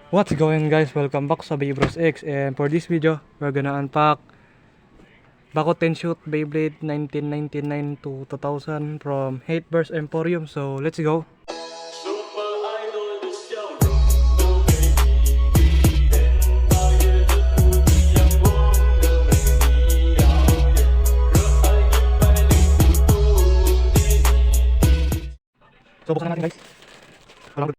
What's going guys? Welcome back sa Bros X, and for this video, we're gonna unpack Bako Tenshoot Beyblade 1999 to 2000 from Hateverse Emporium. So let's go! So buksan na natin guys. Walang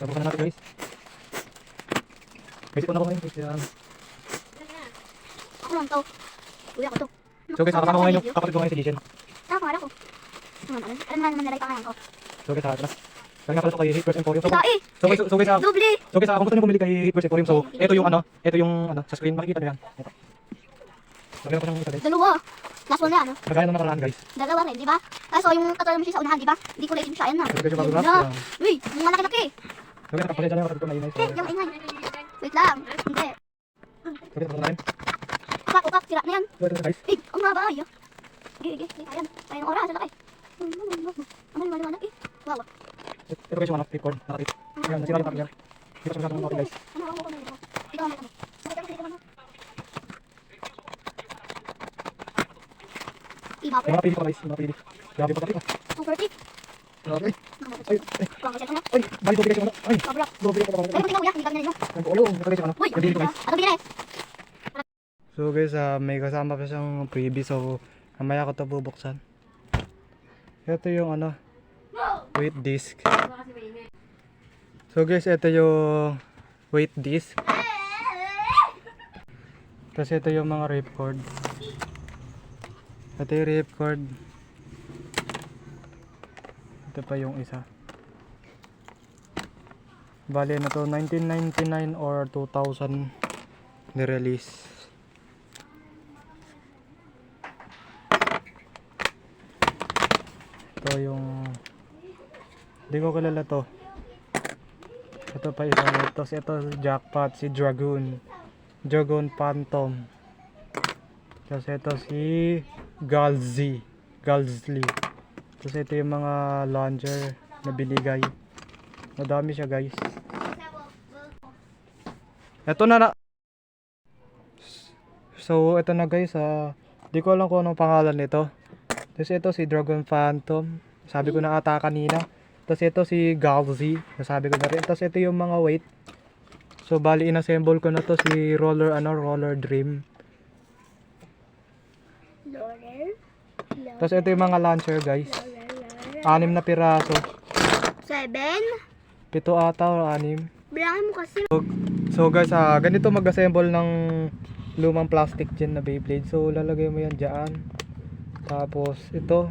So buksan na natin guys. Basic po na ko ngayon guys. Ako lang to. Uwi ako to. So guys, nakakama ko ngayon yung kapatid ko ngayon si Lichen. Nakakawala ko. Ano naman naman nalay pa kaya ko. So guys, tara. Kaya nga pala ito kay Hateverse Emporium. Tae! So guys, Doble! kung gusto niyo bumili kay Hateverse Emporium, so ito yung sa screen makikita niyo yan. Ito. So meron pa siyang isa guys. Dalawa. Last one na ano. Kagaya nung nakaraan guys. Dalawa rin, di ba? Kaso yung katulad mo siya sa unahan, di ba? Hindi ko ulitin siya, ayan na. Ito guys yung bago Yun wrap. na. Yan. Uy, yung malaki-laki. So guys, nakapagay dyan yung kapatid ko maingay. Eh, yung ingay. Wait lang. Hindi. So guys, natin. Upak, sira na yan. So ito na guys. Eh, ang haba ay. Sige. Ayan. Ayan ang oras, ang laki. Ang maliwanag eh. Wow. Ito guys yung ripcord. Nakatip. Ayan, nasira yung partner. Dito sa masyadong mga guys. Ano ako na ito? Ikaw na ito. Yung mga pili ko guys, yung mga pili. Grabe pa kapit ah. 230. Grabe. Ay, Kurang kasi ito na. ay, bali doble guys yung ano. Ay, Sobra. doble guys yung ano. Pero tingnan mo yan, hindi kami nalino. Ang ulo, ito guys yung ano. Uy, Yung pili ko guys. ano binili? So guys, may kasama pa siyang freebie, so mamaya ko ito bubuksan. Ito yung ano, weight disc. So guys, ito yung weight disc. Tapos ito yung mga ripcord. Ito yung ripcord. Ito pa yung isa. Bali na to 1999 or 2000 ni-release. Ito yung hindi ko kilala to. Ito pa isa ito. Ito Jackpot, si Dragoon Phantom. Tapos ito si Galzy. Tapos ito yung mga launcher na binigay. Madami siya guys. Ito na. So ito na guys, di ko alam kung anong pangalan nito. Tapos ito si Dragon Phantom. Sabi ko na ata kanina. Tapos ito si Galzy. Sabi ko na rin. Tapos ito yung mga weight. So bali inassemble ko na to si Roller Dream. Tapos ito yung mga launcher guys. 6 na piraso. 7. 7 ata o 6. Bilangin mo kasi. So guys, ganito mag-assemble ng lumang plastic dyan na Beyblade. So lalagay mo yan dyan. Tapos ito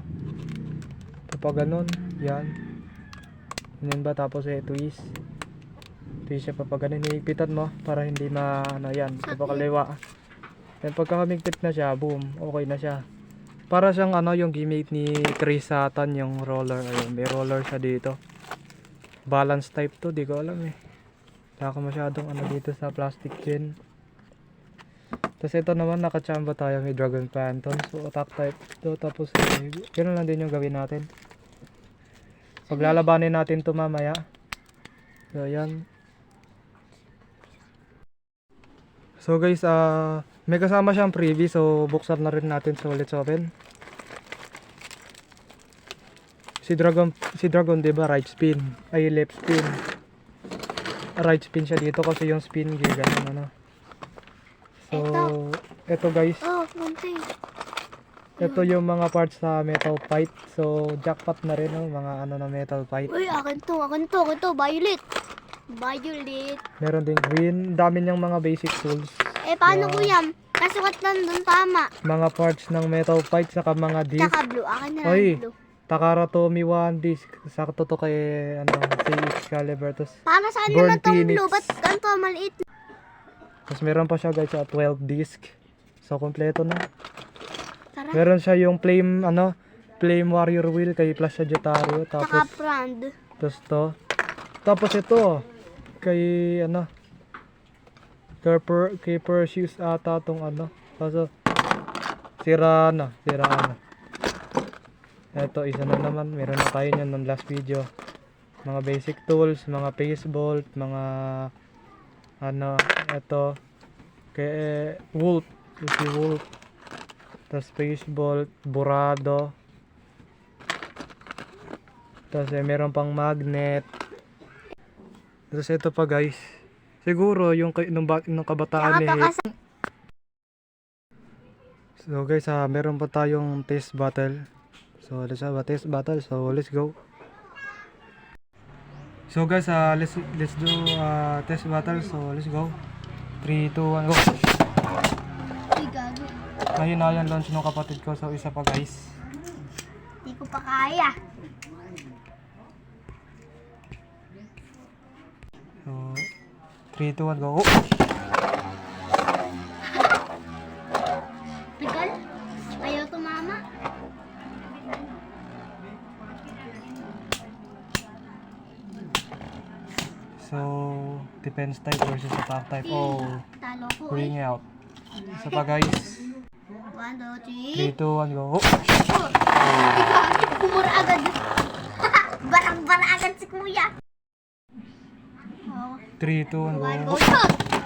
pa ganun, yan. Ganyan ba? Tapos twist siya pa ganun, hihigpitan mo para hindi yan, kapakaliwa. Then pagka humigpit na siya, boom, okay na siya. Para siyang yung gimmick ni Chris Satan, yung roller. Ayun, may roller siya dito. Balance type to, di ko alam eh. Wala ko masyadong dito sa plastic din. Tapos ito naman, nakachamba tayo, may Dragon Phantom. So attack type to. Tapos ganoon lang din yung gawin natin. Paglalabanin natin to mamaya. So ayan. So guys, may kasama siyang freebie, so buksan na rin natin. So let's open. Si Dragon 'di ba, right spin, ay left spin. Right spin siya dito kasi yung spin ganun So ito guys. Oh, munti. Ito yung mga parts sa metal pipe. So jackpot na rin mga na metal pipe. Uy, akin to. Violet. Meron din green. Dami niyang mga basic tools. Eh, paano ko yan? Kasukat nandun tama. Mga parts ng metal pipe saka mga disc. Tsaka blue. Akin na Oy, lang blue. Takara Tomy 1 disc. Sakto to kay si Excalibur. Para saan Born naman tong Phoenix. blue? Ba't ganito maliit? Tapos meron pa siya guys 12 disc. So kompleto na. Tara. Meron siya yung Flame Warrior Wheel kay Flash Sagittario. Tsaka Tapos brand. Tapos ito kay kay Perseus ata tong Tapos Sira na. Ito, isa na naman. Meron na tayo nyan ng last video. Mga basic tools, mga face bolt, mga ano, ito. Kay Wolf. Si Wolf. Tapos face bolt, burado. Tapos meron pang magnet. Tapos ito pa guys. Siguro yung nung kabataan Tsaka to kasi So guys, meron pa tayong test battle. So let's have a test battle. So let's go. So guys, let's do test battle. So let's go. 3, 2, 1, go. Uy, gago. Ngayon na yung launch ng kapatid ko. So isa pa guys. Hindi ko pa kaya. So 3, 2, 1, go. Pigal? Ayaw tumama. So defense type versus attack type. Oh, Talo ko ring eh. out. Isa pa guys. 1, 2, 3. 3, 2, 1, go. Kumura agad. Barang-barang agad si kuya. Oh, 3, 2, 1, 1, go. go, shot!